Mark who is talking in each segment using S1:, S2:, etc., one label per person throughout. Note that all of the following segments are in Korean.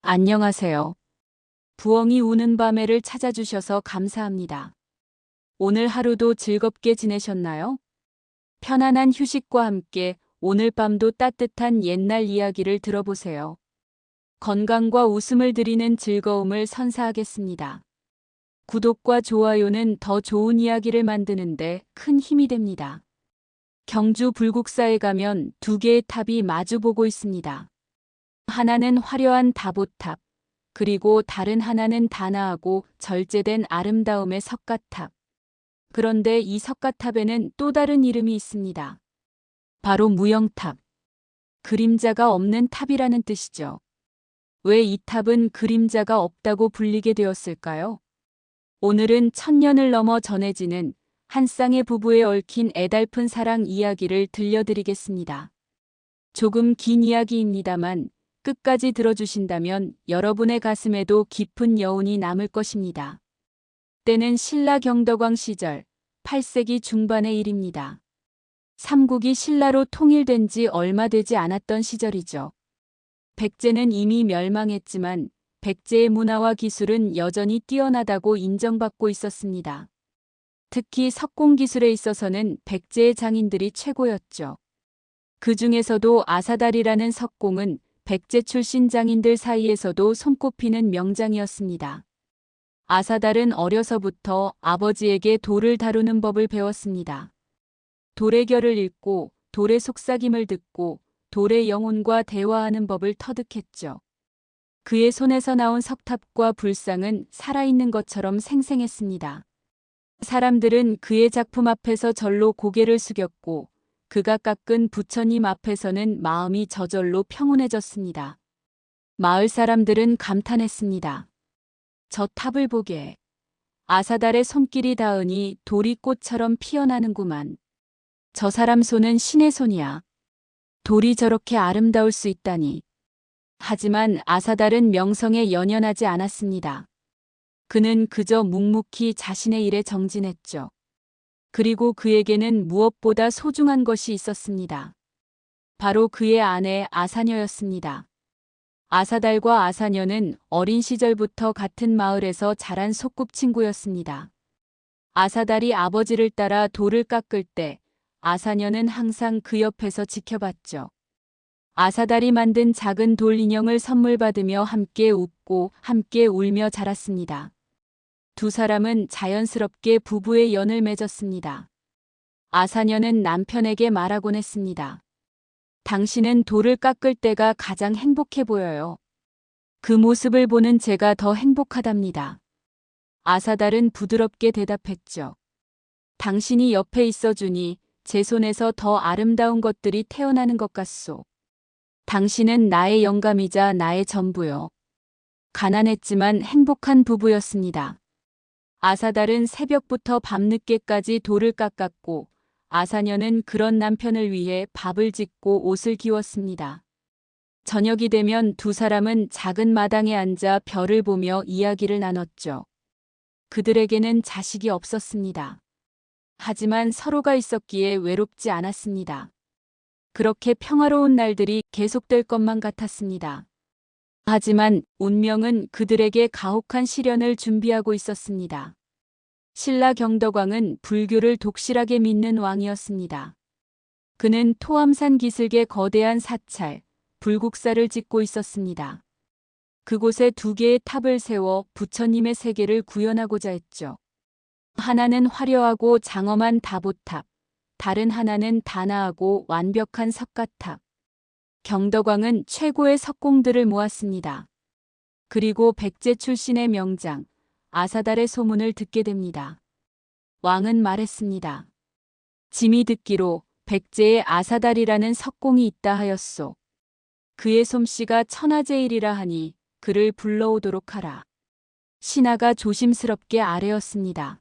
S1: 안녕하세요. 부엉이 우는 밤에를 찾아주셔서 감사합니다. 오늘 하루도 즐겁게 지내셨나요? 편안한 휴식과 함께 오늘 밤도 따뜻한 옛날 이야기를 들어보세요. 건강과 웃음을 드리는 즐거움을 선사하겠습니다. 구독과 좋아요는 더 좋은 이야기를 만드는데 큰 힘이 됩니다. 경주 불국사에 가면 두 개의 탑이 마주보고 있습니다. 하나는 화려한 다보탑, 그리고 다른 하나는 단아하고 절제된 아름다움의 석가탑. 그런데 이 석가탑에는 또 다른 이름이 있습니다. 바로 무영탑. 그림자가 없는 탑이라는 뜻이죠. 왜 이 탑은 그림자가 없다고 불리게 되었을까요? 오늘은 천년을 넘어 전해지는 한 쌍의 부부에 얽힌 애달픈 사랑 이야기를 들려드리겠습니다. 조금 긴 이야기입니다만 끝까지 들어주신다면 여러분의 가슴에도 깊은 여운이 남을 것입니다. 때는 신라 경덕왕 시절 8세기 중반의 일입니다. 삼국이 신라로 통일된 지 얼마 되지 않았던 시절이죠. 백제는 이미 멸망했지만 백제의 문화와 기술은 여전히 뛰어나다고 인정받고 있었습니다. 특히 석공 기술에 있어서는 백제의 장인들이 최고였죠. 그 중에서도 아사달이라는 석공은 백제 출신 장인들 사이에서도 손꼽히는 명장이었습니다. 아사달은 어려서부터 아버지에게 돌을 다루는 법을 배웠습니다. 돌의 결을 읽고 돌의 속삭임을 듣고 돌의 영혼과 대화하는 법을 터득했죠. 그의 손에서 나온 석탑과 불상은 살아있는 것처럼 생생했습니다. 사람들은 그의 작품 앞에서 절로 고개를 숙였고 그가 깎은 부처님 앞에서는 마음이 저절로 평온해졌습니다. 마을 사람들은 감탄했습니다. 저 탑을 보게. 아사달의 손길이 닿으니 돌이 꽃처럼 피어나는구만. 저 사람 손은 신의 손이야. 돌이 저렇게 아름다울 수 있다니. 하지만 아사달은 명성에 연연하지 않았습니다. 그는 그저 묵묵히 자신의 일에 정진했죠. 그리고 그에게는 무엇보다 소중한 것이 있었습니다. 바로 그의 아내 아사녀였습니다. 아사달과 아사녀는 어린 시절부터 같은 마을에서 자란 소꿉친구였습니다. 아사달이 아버지를 따라 돌을 깎을 때 아사녀는 항상 그 옆에서 지켜봤죠. 아사달이 만든 작은 돌 인형을 선물 받으며 함께 웃고 함께 울며 자랐습니다. 두 사람은 자연스럽게 부부의 연을 맺었습니다. 아사녀는 남편에게 말하곤 했습니다. 당신은 돌을 깎을 때가 가장 행복해 보여요. 그 모습을 보는 제가 더 행복하답니다. 아사달은 부드럽게 대답했죠. 당신이 옆에 있어주니 제 손에서 더 아름다운 것들이 태어나는 것 같소. 당신은 나의 영감이자 나의 전부요. 가난했지만 행복한 부부였습니다. 아사달은 새벽부터 밤늦게까지 돌을 깎았고 아사녀는 그런 남편을 위해 밥을 짓고 옷을 기웠습니다. 저녁이 되면 두 사람은 작은 마당에 앉아 별을 보며 이야기를 나눴죠. 그들에게는 자식이 없었습니다. 하지만 서로가 있었기에 외롭지 않았습니다. 그렇게 평화로운 날들이 계속될 것만 같았습니다. 하지만 운명은 그들에게 가혹한 시련을 준비하고 있었습니다. 신라 경덕왕은 불교를 독실하게 믿는 왕이었습니다. 그는 토암산 기슭에 거대한 사찰, 불국사를 짓고 있었습니다. 그곳에 두 개의 탑을 세워 부처님의 세계를 구현하고자 했죠. 하나는 화려하고 장엄한 다보탑, 다른 하나는 단아하고 완벽한 석가탑. 경덕왕은 최고의 석공들을 모았습니다. 그리고 백제 출신의 명장, 아사달의 소문을 듣게 됩니다. 왕은 말했습니다. 짐이 듣기로 백제에 아사달이라는 석공이 있다 하였소. 그의 솜씨가 천하제일이라 하니 그를 불러오도록 하라. 신하가 조심스럽게 아뢰었습니다.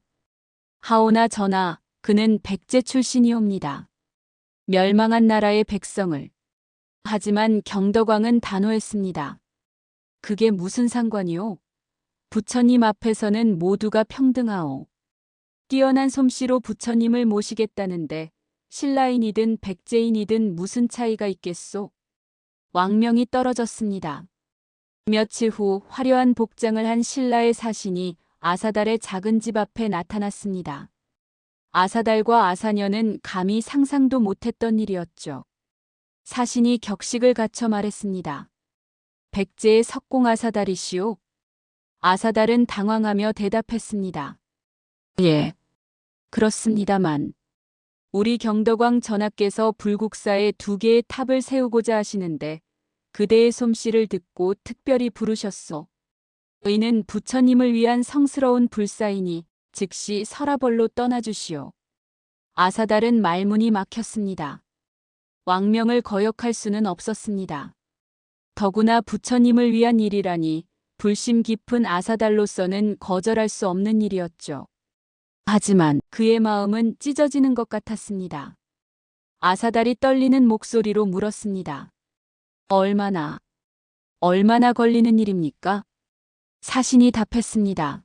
S1: 하오나 전하, 그는 백제 출신이옵니다. 멸망한 나라의 백성을. 하지만 경덕왕은 단호했습니다. 그게 무슨 상관이오? 부처님 앞에서는 모두가 평등하오. 뛰어난 솜씨로 부처님을 모시겠다는데 신라인이든 백제인이든 무슨 차이가 있겠소? 왕명이 떨어졌습니다. 며칠 후 화려한 복장을 한 신라의 사신이 아사달의 작은 집 앞에 나타났습니다. 아사달과 아사녀는 감히 상상도 못했던 일이었죠. 사신이 격식을 갖춰 말했습니다. 백제의 석공 아사달이시오? 아사달은 당황하며 대답했습니다. 예, 그렇습니다만 우리 경덕왕 전하께서 불국사에 2개의 탑을 세우고자 하시는데 그대의 솜씨를 듣고 특별히 부르셨소. 의는 부처님을 위한 성스러운 불사이니 즉시 서라벌로 떠나주시오. 아사달은 말문이 막혔습니다. 왕명을 거역할 수는 없었습니다. 더구나 부처님을 위한 일이라니 불심 깊은 아사달로서는 거절할 수 없는 일이었죠. 하지만 그의 마음은 찢어지는 것 같았습니다. 아사달이 떨리는 목소리로 물었습니다. 얼마나 걸리는 일입니까? 사신이 답했습니다.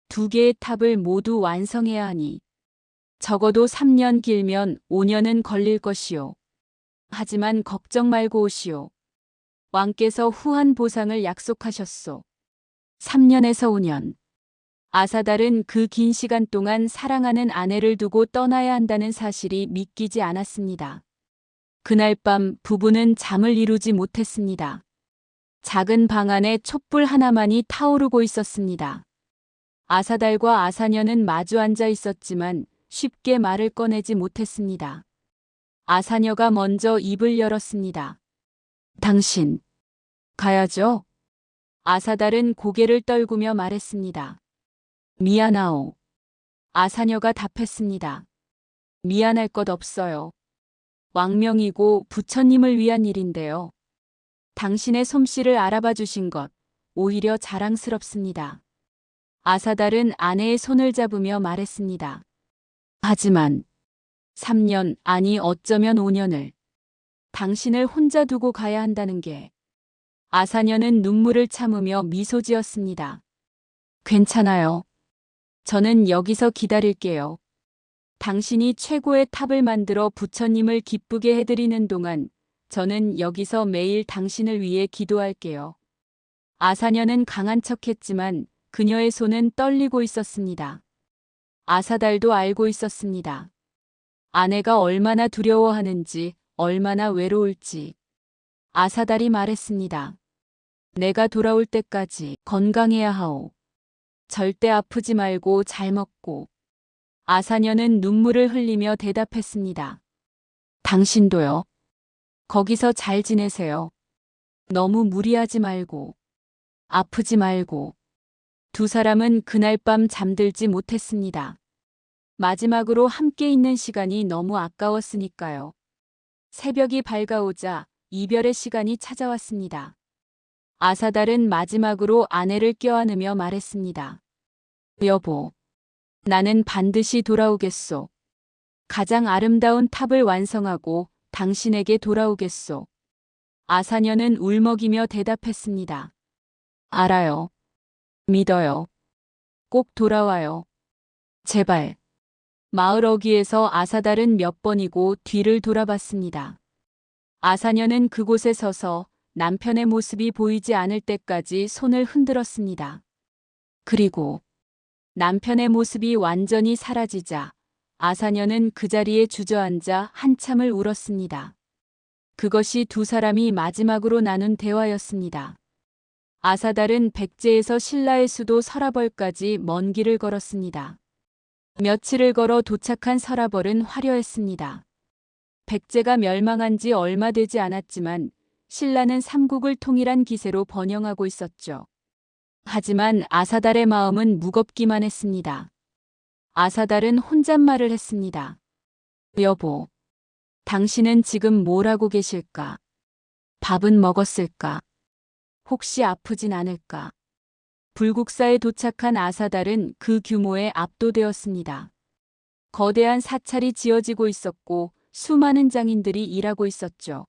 S1: 2개의 탑을 모두 완성해야 하니 적어도 3년 길면 5년은 걸릴 것이오. 하지만 걱정 말고 오시오. 왕께서 후한 보상을 약속하셨소. 3년에서 5년. 아사달은 그 긴 시간 동안 사랑하는 아내를 두고 떠나야 한다는 사실이 믿기지 않았습니다. 그날 밤 부부는 잠을 이루지 못했습니다. 작은 방 안에 촛불 하나만이 타오르고 있었습니다. 아사달과 아사녀는 마주 앉아 있었지만 쉽게 말을 꺼내지 못했습니다. 아사녀가 먼저 입을 열었습니다. 당신, 가야죠? 아사달은 고개를 떨구며 말했습니다. 미안하오. 아사녀가 답했습니다. 미안할 것 없어요. 왕명이고 부처님을 위한 일인데요. 당신의 솜씨를 알아봐 주신 것, 오히려 자랑스럽습니다. 아사달은 아내의 손을 잡으며 말했습니다. 하지만 3년, 아니 어쩌면 5년을 당신을 혼자 두고 가야 한다는 게. 아사녀는 눈물을 참으며 미소 지었습니다. 괜찮아요. 저는 여기서 기다릴게요. 당신이 최고의 탑을 만들어 부처님을 기쁘게 해드리는 동안 저는 여기서 매일 당신을 위해 기도할게요. 아사녀는 강한 척했지만 그녀의 손은 떨리고 있었습니다. 아사달도 알고 있었습니다. 아내가 얼마나 두려워하는지, 얼마나 외로울지. 아사달이 말했습니다. 내가 돌아올 때까지 건강해야 하오. 절대 아프지 말고 잘 먹고. 아사녀는 눈물을 흘리며 대답했습니다. 당신도요. 거기서 잘 지내세요. 너무 무리하지 말고. 아프지 말고. 2사람은 그날 밤 잠들지 못했습니다. 마지막으로 함께 있는 시간이 너무 아까웠으니까요. 새벽이 밝아오자 이별의 시간이 찾아왔습니다. 아사달은 마지막으로 아내를 껴안으며 말했습니다. 여보, 나는 반드시 돌아오겠소. 가장 아름다운 탑을 완성하고 당신에게 돌아오겠소. 아사녀는 울먹이며 대답했습니다. 알아요. 믿어요. 꼭 돌아와요. 제발. 마을 어귀에서 아사달은 몇 번이고 뒤를 돌아봤습니다. 아사녀는 그곳에 서서 남편의 모습이 보이지 않을 때까지 손을 흔들었습니다. 그리고 남편의 모습이 완전히 사라지자 아사녀는 그 자리에 주저앉아 한참을 울었습니다. 그것이 2사람이 마지막으로 나눈 대화였습니다. 아사달은 백제에서 신라의 수도 서라벌까지 먼 길을 걸었습니다. 며칠을 걸어 도착한 서라벌은 화려했습니다. 백제가 멸망한 지 얼마 되지 않았지만 신라는 삼국을 통일한 기세로 번영하고 있었죠. 하지만 아사달의 마음은 무겁기만 했습니다. 아사달은 혼잣말을 했습니다. 여보, 당신은 지금 뭘 하고 계실까? 밥은 먹었을까? 혹시 아프진 않을까? 불국사에 도착한 아사달은 그 규모에 압도되었습니다. 거대한 사찰이 지어지고 있었고 수많은 장인들이 일하고 있었죠.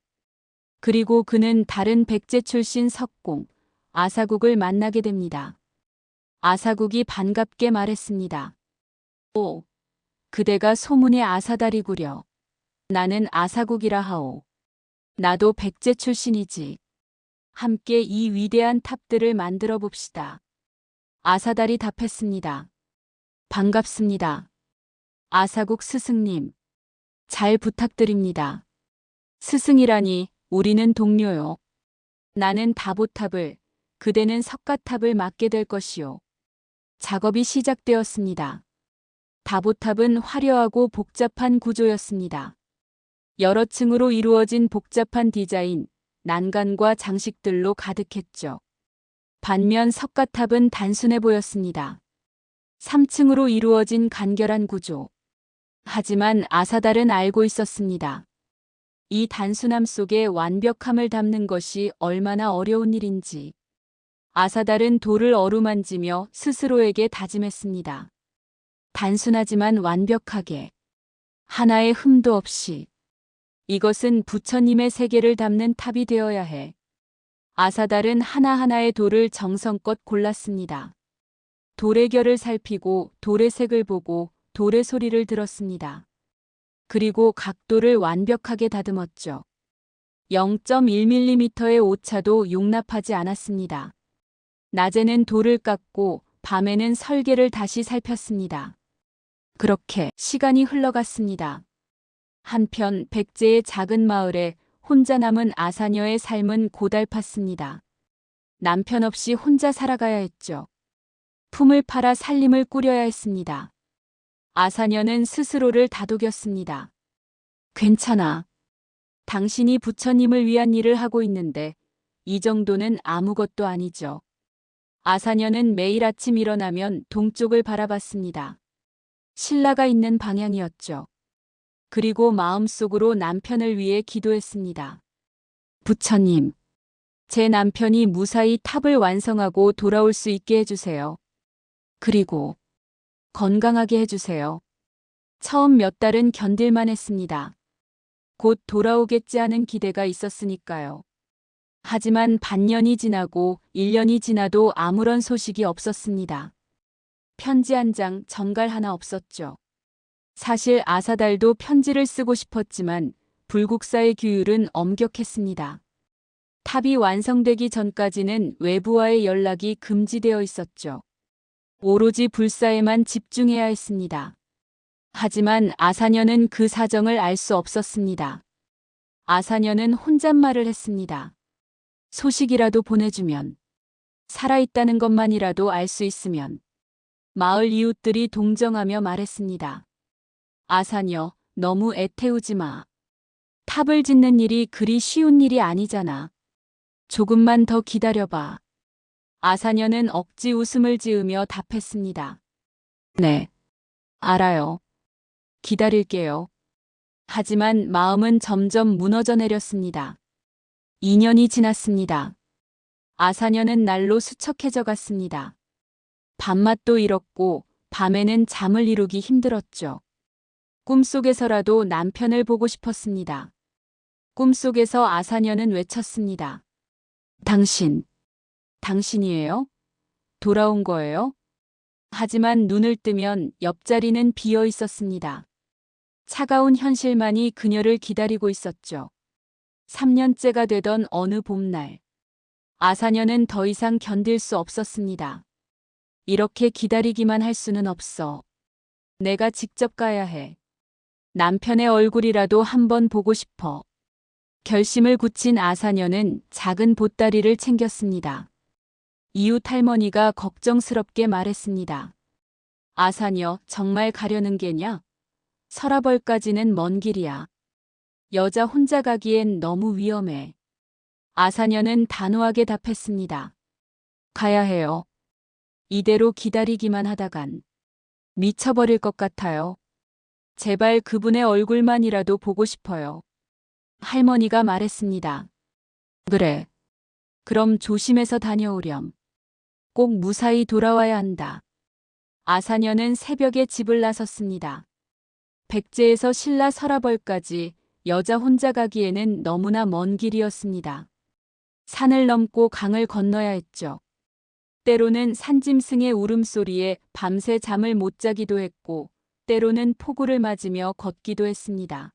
S1: 그리고 그는 다른 백제 출신 석공, 아사국을 만나게 됩니다. 아사국이 반갑게 말했습니다. 오, 그대가 소문의 아사달이구려. 나는 아사국이라 하오. 나도 백제 출신이지. 함께 이 위대한 탑들을 만들어 봅시다. 아사달이 답했습니다. 반갑습니다. 아사국 스승님. 잘 부탁드립니다. 스승이라니 우리는 동료요. 나는 다보탑을, 그대는 석가탑을 맡게 될 것이요. 작업이 시작되었습니다. 다보탑은 화려하고 복잡한 구조였습니다. 여러 층으로 이루어진 복잡한 디자인, 난간과 장식들로 가득했죠. 반면 석가탑은 단순해 보였습니다. 3층으로 이루어진 간결한 구조. 하지만 아사달은 알고 있었습니다. 이 단순함 속에 완벽함을 담는 것이 얼마나 어려운 일인지. 아사달은 돌을 어루만지며 스스로에게 다짐했습니다. 단순하지만 완벽하게. 하나의 흠도 없이. 이것은 부처님의 세계를 담는 탑이 되어야 해. 아사달은 하나하나의 돌을 정성껏 골랐습니다. 돌의 결을 살피고 돌의 색을 보고 돌의 소리를 들었습니다. 그리고 각도를 완벽하게 다듬었죠. 0.1mm의 오차도 용납하지 않았습니다. 낮에는 돌을 깎고 밤에는 설계를 다시 살폈습니다. 그렇게 시간이 흘러갔습니다. 한편 백제의 작은 마을에 혼자 남은 아사녀의 삶은 고달팠습니다. 남편 없이 혼자 살아가야 했죠. 품을 팔아 살림을 꾸려야 했습니다. 아사녀는 스스로를 다독였습니다. 괜찮아. 당신이 부처님을 위한 일을 하고 있는데 이 정도는 아무것도 아니죠. 아사녀는 매일 아침 일어나면 동쪽을 바라봤습니다. 신라가 있는 방향이었죠. 그리고 마음속으로 남편을 위해 기도했습니다. 부처님, 제 남편이 무사히 탑을 완성하고 돌아올 수 있게 해주세요. 그리고 건강하게 해주세요. 처음 몇 달은 견딜만 했습니다. 곧 돌아오겠지 하는 기대가 있었으니까요. 하지만 반년이 지나고 1년이 지나도 아무런 소식이 없었습니다. 편지 한 장, 전갈 하나 없었죠. 사실 아사달도 편지를 쓰고 싶었지만 불국사의 규율은 엄격했습니다. 탑이 완성되기 전까지는 외부와의 연락이 금지되어 있었죠. 오로지 불사에만 집중해야 했습니다. 하지만 아사녀는 그 사정을 알 수 없었습니다. 아사녀는 혼잣말을 했습니다. 소식이라도 보내주면, 살아있다는 것만이라도 알 수 있으면. 마을 이웃들이 동정하며 말했습니다. 아사녀, 너무 애태우지 마. 탑을 짓는 일이 그리 쉬운 일이 아니잖아. 조금만 더 기다려봐. 아사녀는 억지 웃음을 지으며 답했습니다. 네, 알아요. 기다릴게요. 하지만 마음은 점점 무너져 내렸습니다. 2년이 지났습니다. 아사녀는 날로 수척해져 갔습니다. 밤맛도 잃었고 밤에는 잠을 이루기 힘들었죠. 꿈속에서라도 남편을 보고 싶었습니다. 꿈속에서 아사녀는 외쳤습니다. 당신이에요? 돌아온 거예요? 하지만 눈을 뜨면 옆자리는 비어 있었습니다. 차가운 현실만이 그녀를 기다리고 있었죠. 3년째가 되던 어느 봄날. 아사녀는 더 이상 견딜 수 없었습니다. 이렇게 기다리기만 할 수는 없어. 내가 직접 가야 해. 남편의 얼굴이라도 한번 보고 싶어. 결심을 굳힌 아사녀는 작은 보따리를 챙겼습니다. 이웃 할머니가 걱정스럽게 말했습니다. 아사녀, 정말 가려는 게냐? 서라벌까지는 먼 길이야. 여자 혼자 가기엔 너무 위험해. 아사녀는 단호하게 답했습니다. 가야 해요. 이대로 기다리기만 하다간 미쳐버릴 것 같아요. 제발 그분의 얼굴만이라도 보고 싶어요. 할머니가 말했습니다. 그래. 그럼 조심해서 다녀오렴. 꼭 무사히 돌아와야 한다. 아사녀는 새벽에 집을 나섰습니다. 백제에서 신라 서라벌까지 여자 혼자 가기에는 너무나 먼 길이었습니다. 산을 넘고 강을 건너야 했죠. 때로는 산짐승의 울음소리에 밤새 잠을 못 자기도 했고, 때로는 폭우를 맞으며 걷기도 했습니다.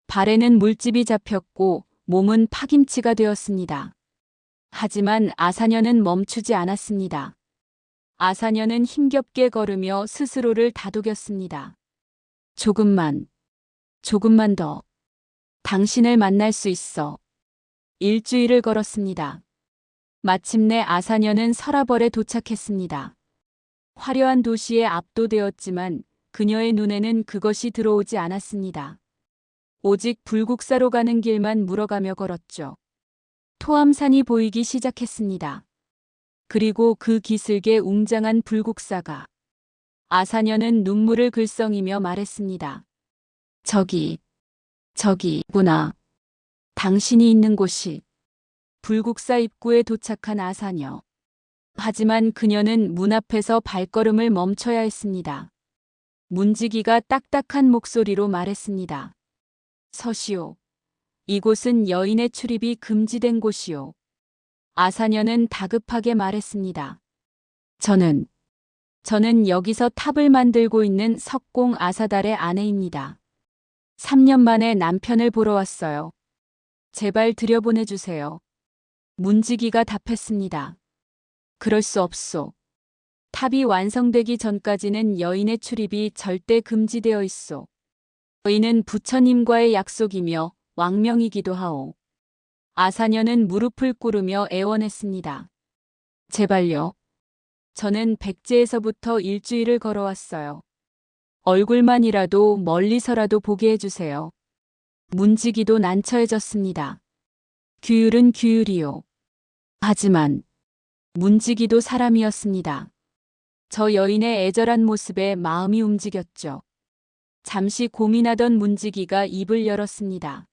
S1: 발에는 물집이 잡혔고 몸은 파김치가 되었습니다. 하지만 아사녀는 멈추지 않았습니다. 아사녀는 힘겹게 걸으며 스스로를 다독였습니다. 조금만 더. 당신을 만날 수 있어. 일주일을 걸었습니다. 마침내 아사녀는 서라벌에 도착했습니다. 화려한 도시에 압도되었지만 그녀의 눈에는 그것이 들어오지 않았습니다. 오직 불국사로 가는 길만 물어가며 걸었죠. 토암산이 보이기 시작했습니다. 그리고 그 기슭에 웅장한 불국사가. 아사녀는 눈물을 글썽이며 말했습니다. 저기구나. 당신이 있는 곳이. 불국사 입구에 도착한 아사녀. 하지만 그녀는 문 앞에서 발걸음을 멈춰야 했습니다. 문지기가 딱딱한 목소리로 말했습니다. 서시오. 이곳은 여인의 출입이 금지된 곳이오. 아사녀는 다급하게 말했습니다. 저는 여기서 탑을 만들고 있는 석공 아사달의 아내입니다. 3년 만에 남편을 보러 왔어요. 제발 들여보내주세요. 문지기가 답했습니다. 그럴 수 없소. 탑이 완성되기 전까지는 여인의 출입이 절대 금지되어 있소. 여인은 부처님과의 약속이며 왕명이기도 하오. 아사녀는 무릎을 꿇으며 애원했습니다. 제발요. 저는 백제에서부터 일주일을 걸어왔어요. 얼굴만이라도 멀리서라도 보게 해주세요. 문지기도 난처해졌습니다. 규율은 규율이요. 하지만 문지기도 사람이었습니다. 저 여인의 애절한 모습에 마음이 움직였죠. 잠시 고민하던 문지기가 입을 열었습니다.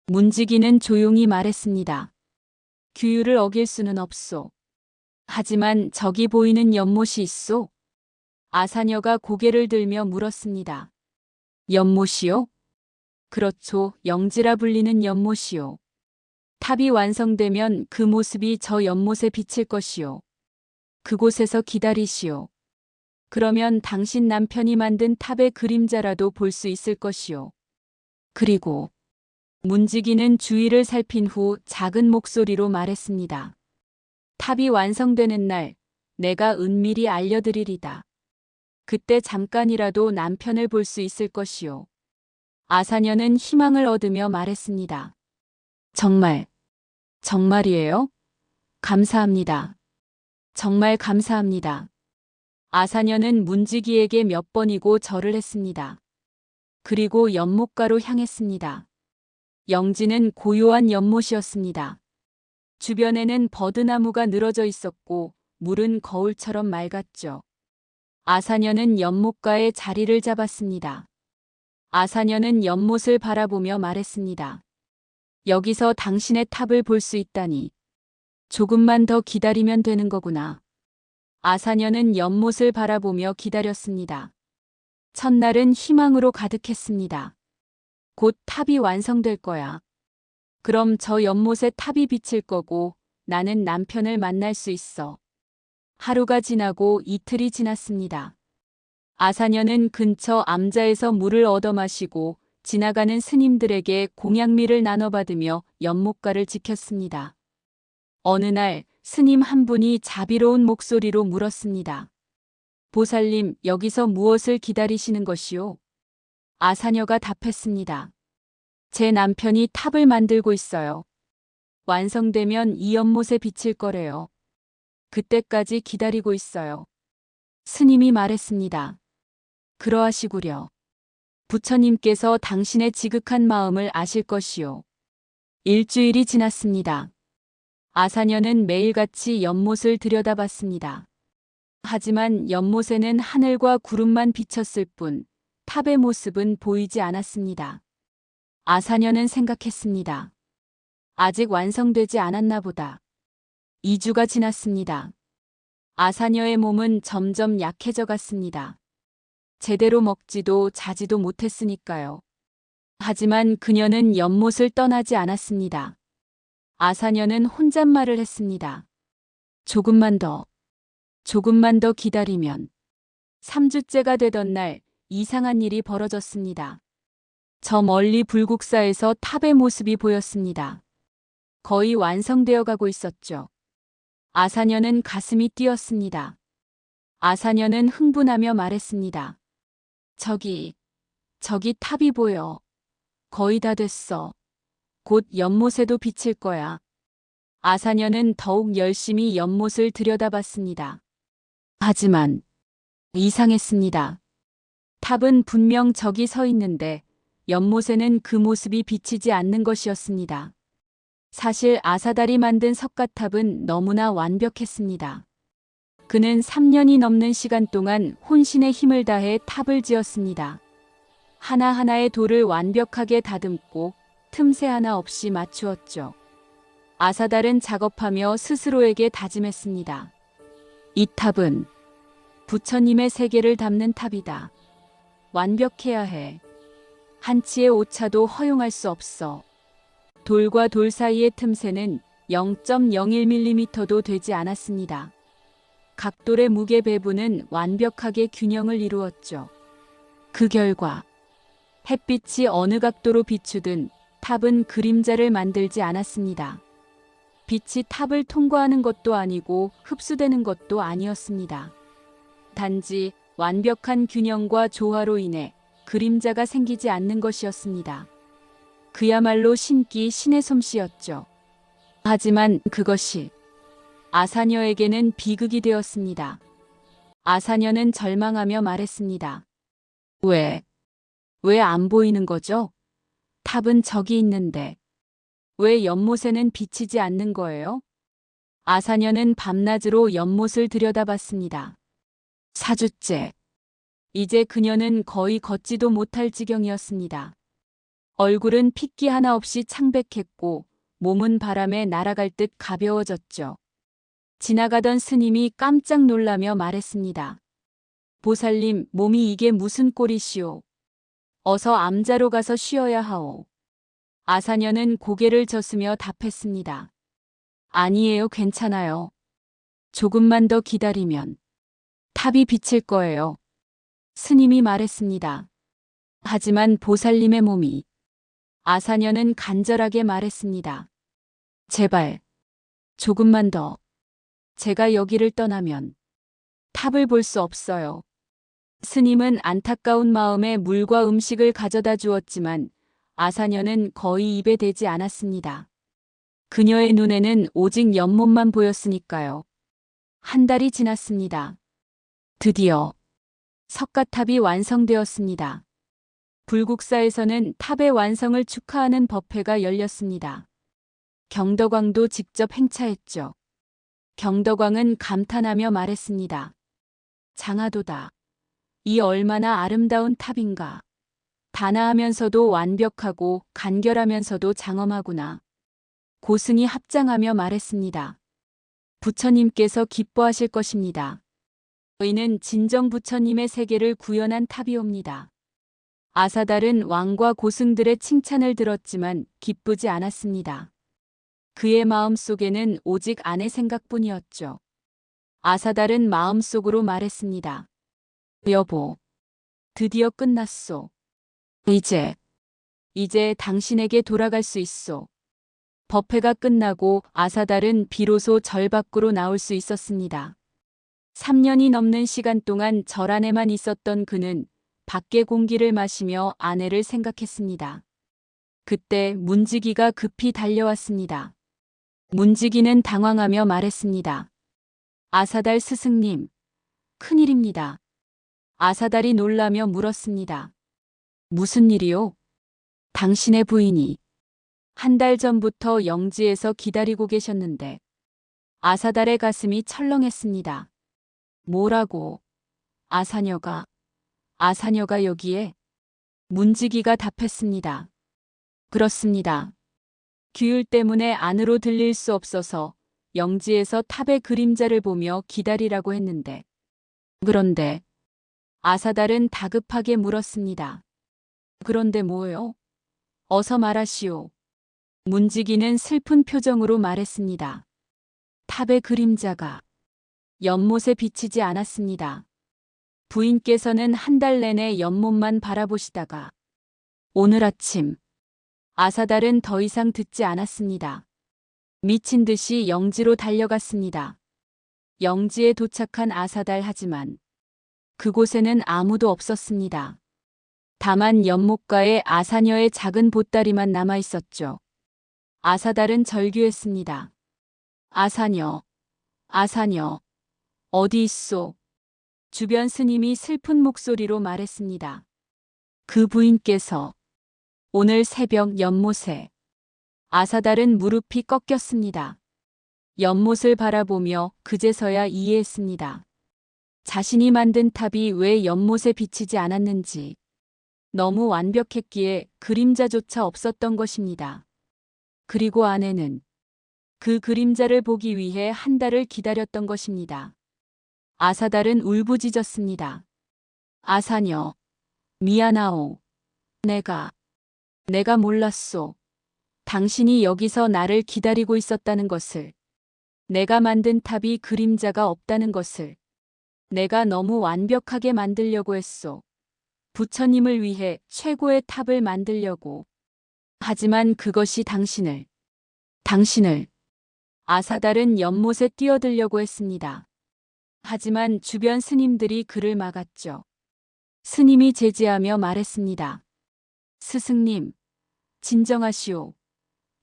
S1: 문지기는 조용히 말했습니다. 규율을 어길 수는 없소. 하지만 저기 보이는 연못이 있소? 아사녀가 고개를 들며 물었습니다. 연못이요? 그렇죠. 영지라 불리는 연못이요. 탑이 완성되면 그 모습이 저 연못에 비칠 것이요. 그곳에서 기다리시오. 그러면 당신 남편이 만든 탑의 그림자라도 볼 수 있을 것이요. 그리고 문지기는 주위를 살핀 후 작은 목소리로 말했습니다. 탑이 완성되는 날 내가 은밀히 알려드리리다. 그때 잠깐이라도 남편을 볼 수 있을 것이요. 아사녀는 희망을 얻으며 말했습니다. 정말이에요? 감사합니다. 정말 감사합니다. 아사녀는 문지기에게 몇 번이고 절을 했습니다. 그리고 연못가로 향했습니다. 영지는 고요한 연못이었습니다. 주변에는 버드나무가 늘어져 있었고 물은 거울처럼 맑았죠. 아사녀는 연못가에 자리를 잡았습니다. 아사녀는 연못을 바라보며 말했습니다. 여기서 당신의 탑을 볼 수 있다니. 조금만 더 기다리면 되는 거구나. 아사녀는 연못을 바라보며 기다렸습니다. 첫날은 희망으로 가득했습니다. 곧 탑이 완성될 거야. 그럼 저 연못에 탑이 비칠 거고 나는 남편을 만날 수 있어. 하루가 지나고 이틀이 지났습니다. 아사녀는 근처 암자에서 물을 얻어 마시고 지나가는 스님들에게 공양미를 나눠받으며 연못가를 지켰습니다. 어느 날 스님 한 분이 자비로운 목소리로 물었습니다. 보살님, 여기서 무엇을 기다리시는 것이오? 아사녀가 답했습니다. 제 남편이 탑을 만들고 있어요. 완성되면 이 연못에 비칠 거래요. 그때까지 기다리고 있어요. 스님이 말했습니다. 그러하시구려. 부처님께서 당신의 지극한 마음을 아실 것이요. 일주일이 지났습니다. 아사녀는 매일같이 연못을 들여다봤습니다. 하지만 연못에는 하늘과 구름만 비쳤을 뿐 탑의 모습은 보이지 않았습니다. 아사녀는 생각했습니다. 아직 완성되지 않았나 보다. 2주가 지났습니다. 아사녀의 몸은 점점 약해져 갔습니다. 제대로 먹지도 자지도 못했으니까요. 하지만 그녀는 연못을 떠나지 않았습니다. 아사녀는 혼잣말을 했습니다. 조금만 더 기다리면. 3주째가 되던 날 이상한 일이 벌어졌습니다. 저 멀리 불국사에서 탑의 모습이 보였습니다. 거의 완성되어 가고 있었죠. 아사녀는 가슴이 뛰었습니다. 아사녀는 흥분하며 말했습니다. 저기 탑이 보여. 거의 다 됐어. 곧 연못에도 비칠 거야. 아사녀는 더욱 열심히 연못을 들여다봤습니다. 하지만 이상했습니다. 탑은 분명 저기 서 있는데 연못에는 그 모습이 비치지 않는 것이었습니다. 사실 아사달이 만든 석가탑은 너무나 완벽했습니다. 그는 3년이 넘는 시간 동안 혼신의 힘을 다해 탑을 지었습니다. 하나하나의 돌을 완벽하게 다듬고 틈새 하나 없이 맞추었죠. 아사달은 작업하며 스스로에게 다짐했습니다. 이 탑은 부처님의 세계를 담는 탑이다. 완벽해야 해. 한치의 오차도 허용할 수 없어. 돌과 돌 사이의 틈새는 0.01mm도 되지 않았습니다. 각 돌의 무게 배분은 완벽하게 균형을 이루었죠. 그 결과 햇빛이 어느 각도로 비추든 탑은 그림자를 만들지 않았습니다. 빛이 탑을 통과하는 것도 아니고 흡수되는 것도 아니었습니다. 단지 완벽한 균형과 조화로 인해 그림자가 생기지 않는 것이었습니다. 그야말로 신기 신의 솜씨였죠. 하지만 그것이 아사녀에게는 비극이 되었습니다. 아사녀는 절망하며 말했습니다. 왜 안 보이는 거죠? 탑은 저기 있는데. 왜 연못에는 비치지 않는 거예요? 아사녀는 밤낮으로 연못을 들여다봤습니다. 4주째. 이제 그녀는 거의 걷지도 못할 지경이었습니다. 얼굴은 핏기 하나 없이 창백했고 몸은 바람에 날아갈 듯 가벼워졌죠. 지나가던 스님이 깜짝 놀라며 말했습니다. 보살님, 몸이 이게 무슨 꼴이시오? 어서 암자로 가서 쉬어야 하오. 아사녀는 고개를 젓으며 답했습니다. 아니에요, 괜찮아요. 조금만 더 기다리면 탑이 비칠 거예요. 스님이 말했습니다. 하지만 보살님의 몸이. 아사녀는 간절하게 말했습니다. 제발, 조금만 더. 제가 여기를 떠나면 탑을 볼 수 없어요. 스님은 안타까운 마음에 물과 음식을 가져다 주었지만 아사녀는 거의 입에 대지 않았습니다. 그녀의 눈에는 오직 연못만 보였으니까요. 한 달이 지났습니다. 드디어 석가탑이 완성되었습니다. 불국사에서는 탑의 완성을 축하하는 법회가 열렸습니다. 경덕왕도 직접 행차했죠. 경덕왕은 감탄하며 말했습니다. 장하도다. 이 얼마나 아름다운 탑인가. 단아하면서도 완벽하고 간결하면서도 장엄하구나. 고승이 합장하며 말했습니다. 부처님께서 기뻐하실 것입니다. 이는 진정 부처님의 세계를 구현한 탑이옵니다. 아사달은 왕과 고승들의 칭찬을 들었지만 기쁘지 않았습니다. 그의 마음속에는 오직 아내 생각뿐이었죠. 아사달은 마음속으로 말했습니다. 여보, 드디어 끝났소. 이제 당신에게 돌아갈 수 있소. 법회가 끝나고 아사달은 비로소 절 밖으로 나올 수 있었습니다. 3년이 넘는 시간 동안 절 안에만 있었던 그는 밖의 공기를 마시며 아내를 생각했습니다. 그때 문지기가 급히 달려왔습니다. 문지기는 당황하며 말했습니다. 아사달 스승님, 큰일입니다. 아사달이 놀라며 물었습니다. 무슨 일이요? 당신의 부인이 한 달 전부터 영지에서 기다리고 계셨는데. 아사달의 가슴이 철렁했습니다. 뭐라고? 아사녀가 여기에? 문지기가 답했습니다. 그렇습니다. 규율 때문에 안으로 들릴 수 없어서 영지에서 탑의 그림자를 보며 기다리라고 했는데. 그런데 아사달은 다급하게 물었습니다. 그런데 뭐요? 어서 말하시오. 문지기는 슬픈 표정으로 말했습니다. 탑의 그림자가 연못에 비치지 않았습니다. 부인께서는 한 달 내내 연못만 바라보시다가 오늘 아침 아사달은 더 이상 듣지 않았습니다. 미친 듯이 영지로 달려갔습니다. 영지에 도착한 아사달 하지만 그곳에는 아무도 없었습니다. 다만 연못가에 아사녀의 작은 보따리만 남아 있었죠. 아사달은 절규했습니다. 아사녀, 아사녀, 어디 있소? 주변 스님이 슬픈 목소리로 말했습니다. 그 부인께서 오늘 새벽 연못에. 아사달은 무릎이 꺾였습니다. 연못을 바라보며 그제서야 이해했습니다. 자신이 만든 탑이 왜 연못에 비치지 않았는지. 너무 완벽했기에 그림자조차 없었던 것입니다. 그리고 아내는 그 그림자를 보기 위해 한 달을 기다렸던 것입니다. 아사달은 울부짖었습니다. 아사녀, 미안하오. 내가 몰랐소. 당신이 여기서 나를 기다리고 있었다는 것을. 내가 만든 탑이 그림자가 없다는 것을. 내가 너무 완벽하게 만들려고 했소. 부처님을 위해 최고의 탑을 만들려고. 하지만 그것이 당신을. 아사달은 연못에 뛰어들려고 했습니다. 하지만 주변 스님들이 그를 막았죠. 스님이 제지하며 말했습니다. 스승님, 진정하시오.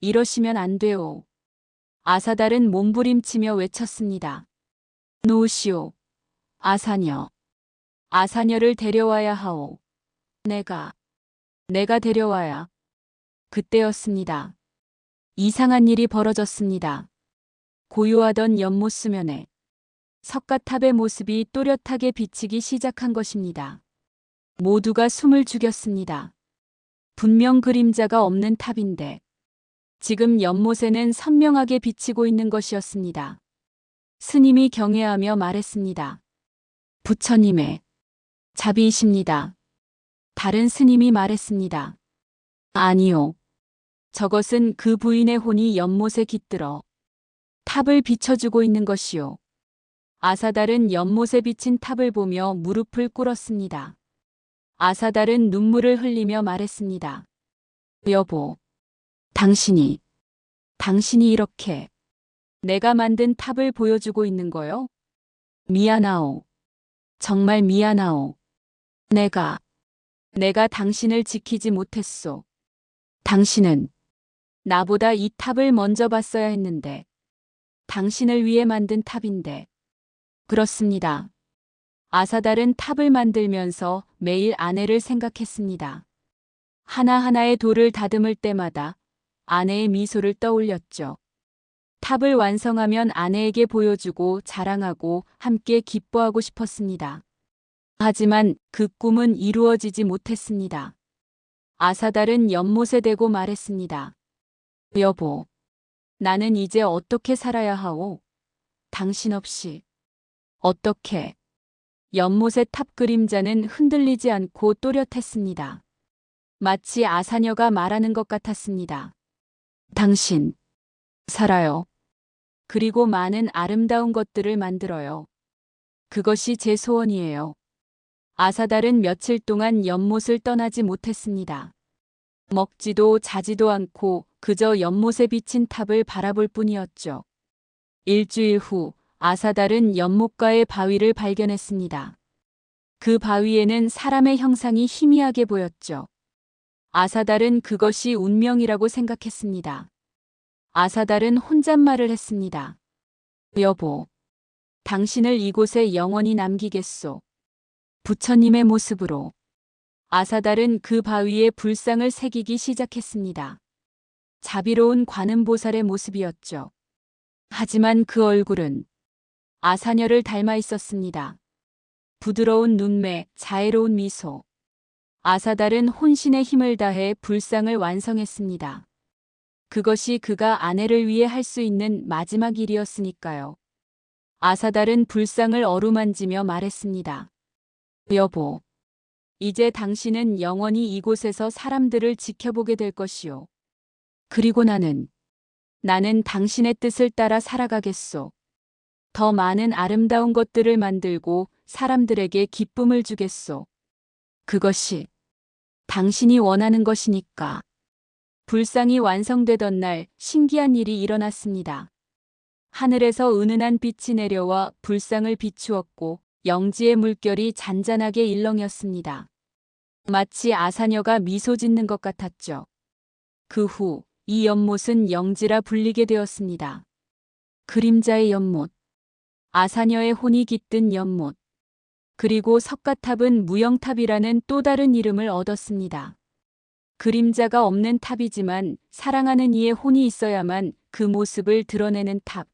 S1: 이러시면 안 돼요. 아사달은 몸부림치며 외쳤습니다. 놓으시오. 아사녀. 아사녀를 데려와야 하오. 내가 데려와야. 그때였습니다. 이상한 일이 벌어졌습니다. 고요하던 연못 수면에 석가탑의 모습이 또렷하게 비치기 시작한 것입니다. 모두가 숨을 죽였습니다. 분명 그림자가 없는 탑인데 지금 연못에는 선명하게 비치고 있는 것이었습니다. 스님이 경애하며 말했습니다. 부처님의 자비이십니다. 다른 스님이 말했습니다. 아니요. 저것은 그 부인의 혼이 연못에 깃들어 탑을 비춰주고 있는 것이요. 아사달은 연못에 비친 탑을 보며 무릎을 꿇었습니다. 아사달은 눈물을 흘리며 말했습니다. 여보, 당신이 이렇게 내가 만든 탑을 보여주고 있는 거요? 미안하오. 정말 미안하오. 내가 당신을 지키지 못했소. 당신은 나보다 이 탑을 먼저 봤어야 했는데 당신을 위해 만든 탑인데. 그렇습니다. 아사달은 탑을 만들면서 매일 아내를 생각했습니다. 하나하나의 돌을 다듬을 때마다 아내의 미소를 떠올렸죠. 탑을 완성하면 아내에게 보여주고 자랑하고 함께 기뻐하고 싶었습니다. 하지만 그 꿈은 이루어지지 못했습니다. 아사달은 연못에 대고 말했습니다. 여보, 나는 이제 어떻게 살아야 하오? 당신 없이. 어떻게? 연못의 탑 그림자는 흔들리지 않고 또렷했습니다. 마치 아사녀가 말하는 것 같았습니다. 당신, 살아요. 그리고 많은 아름다운 것들을 만들어요. 그것이 제 소원이에요. 아사달은 며칠 동안 연못을 떠나지 못했습니다. 먹지도 자지도 않고 그저 연못에 비친 탑을 바라볼 뿐이었죠. 일주일 후 아사달은 연못가의 바위를 발견했습니다. 그 바위에는 사람의 형상이 희미하게 보였죠. 아사달은 그것이 운명이라고 생각했습니다. 아사달은 혼잣말을 했습니다. 여보, 당신을 이곳에 영원히 남기겠소. 부처님의 모습으로. 아사달은 그 바위에 불상을 새기기 시작했습니다. 자비로운 관음보살의 모습이었죠. 하지만 그 얼굴은 아사녀를 닮아 있었습니다. 부드러운 눈매, 자애로운 미소. 아사달은 혼신의 힘을 다해 불상을 완성했습니다. 그것이 그가 아내를 위해 할 수 있는 마지막 일이었으니까요. 아사달은 불상을 어루만지며 말했습니다. 여보, 이제 당신은 영원히 이곳에서 사람들을 지켜보게 될 것이요. 그리고 나는 당신의 뜻을 따라 살아가겠소. 더 많은 아름다운 것들을 만들고 사람들에게 기쁨을 주겠소. 그것이 당신이 원하는 것이니까. 불상이 완성되던 날 신기한 일이 일어났습니다. 하늘에서 은은한 빛이 내려와 불상을 비추었고 영지의 물결이 잔잔하게 일렁였습니다. 마치 아사녀가 미소 짓는 것 같았죠. 그 후 이 연못은 영지라 불리게 되었습니다. 그림자의 연못, 아사녀의 혼이 깃든 연못, 그리고 석가탑은 무영탑이라는 또 다른 이름을 얻었습니다. 그림자가 없는 탑이지만 사랑하는 이의 혼이 있어야만 그 모습을 드러내는 탑.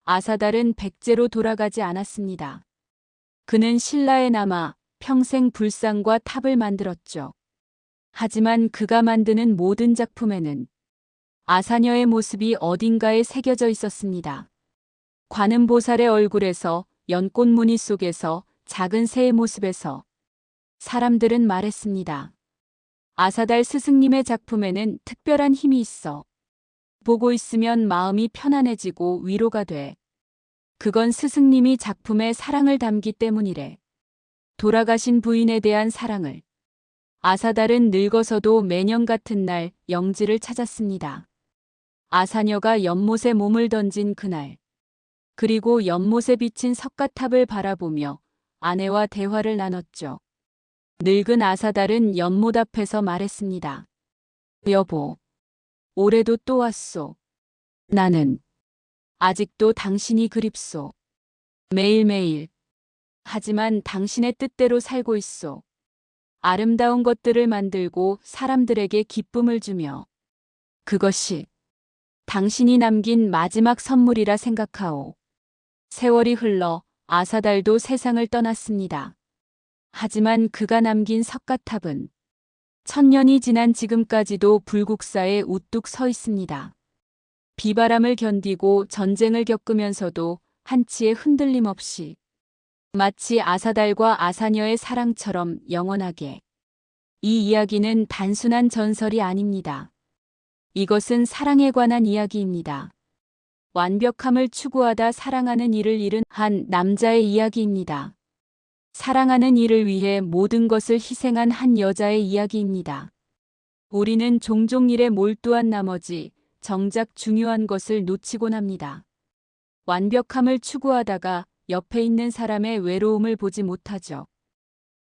S1: 아사달은 백제로 돌아가지 않았습니다. 그는 신라에 남아 평생 불상과 탑을 만들었죠. 하지만 그가 만드는 모든 작품에는 아사녀의 모습이 어딘가에 새겨져 있었습니다. 관음보살의 얼굴에서, 연꽃 무늬 속에서, 작은 새의 모습에서 사람들은 말했습니다. 아사달 스승님의 작품에는 특별한 힘이 있어. 보고 있으면 마음이 편안해지고 위로가 돼. 그건 스승님이 작품에 사랑을 담기 때문이래. 돌아가신 부인에 대한 사랑을. 아사달은 늙어서도 매년 같은 날 영지를 찾았습니다. 아사녀가 연못에 몸을 던진 그날. 그리고 연못에 비친 석가탑을 바라보며 아내와 대화를 나눴죠. 늙은 아사달은 연못 앞에서 말했습니다. 여보, 올해도 또 왔소. 나는 아직도 당신이 그립소. 매일매일. 하지만 당신의 뜻대로 살고 있소. 아름다운 것들을 만들고 사람들에게 기쁨을 주며. 그것이 당신이 남긴 마지막 선물이라 생각하오. 세월이 흘러 아사달도 세상을 떠났습니다. 하지만 그가 남긴 석가탑은 1000년이 지난 지금까지도 불국사에 우뚝 서 있습니다. 비바람을 견디고 전쟁을 겪으면서도 한치의 흔들림 없이 마치 아사달과 아사녀의 사랑처럼 영원하게. 이 이야기는 단순한 전설이 아닙니다. 이것은 사랑에 관한 이야기입니다. 완벽함을 추구하다 사랑하는 이를 잃은 한 남자의 이야기입니다. 사랑하는 이를 위해 모든 것을 희생한 한 여자의 이야기입니다. 우리는 종종 일에 몰두한 나머지 정작 중요한 것을 놓치곤 합니다. 완벽함을 추구하다가 옆에 있는 사람의 외로움을 보지 못하죠.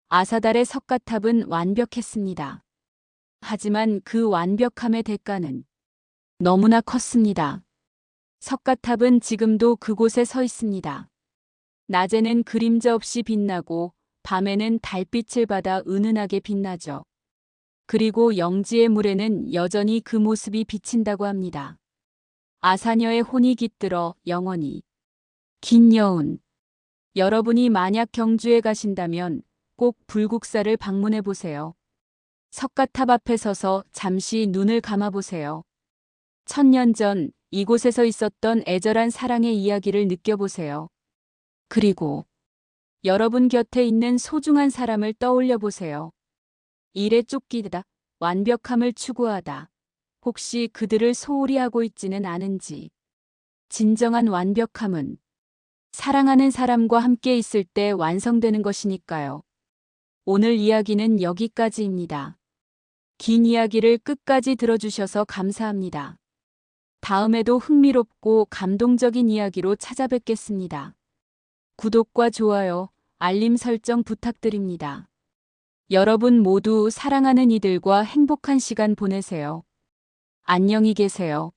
S1: 아사달의 석가탑은 완벽했습니다. 하지만 그 완벽함의 대가는 너무나 컸습니다. 석가탑은 지금도 그곳에 서 있습니다. 낮에는 그림자 없이 빛나고 밤에는 달빛을 받아 은은하게 빛나죠. 그리고 영지의 물에는 여전히 그 모습이 비친다고 합니다. 아사녀의 혼이 깃들어 영원히. 긴 여운. 여러분이 만약 경주에 가신다면 꼭 불국사를 방문해 보세요. 석가탑 앞에 서서 잠시 눈을 감아 보세요. 1000년 전 이곳에서 있었던 애절한 사랑의 이야기를 느껴보세요. 그리고 여러분 곁에 있는 소중한 사람을 떠올려 보세요. 일에 쫓기다, 완벽함을 추구하다. 혹시 그들을 소홀히 하고 있지는 않은지. 진정한 완벽함은 사랑하는 사람과 함께 있을 때 완성되는 것이니까요. 오늘 이야기는 여기까지입니다. 긴 이야기를 끝까지 들어주셔서 감사합니다. 다음에도 흥미롭고 감동적인 이야기로 찾아뵙겠습니다. 구독과 좋아요, 알림 설정 부탁드립니다. 여러분 모두 사랑하는 이들과 행복한 시간 보내세요. 안녕히 계세요.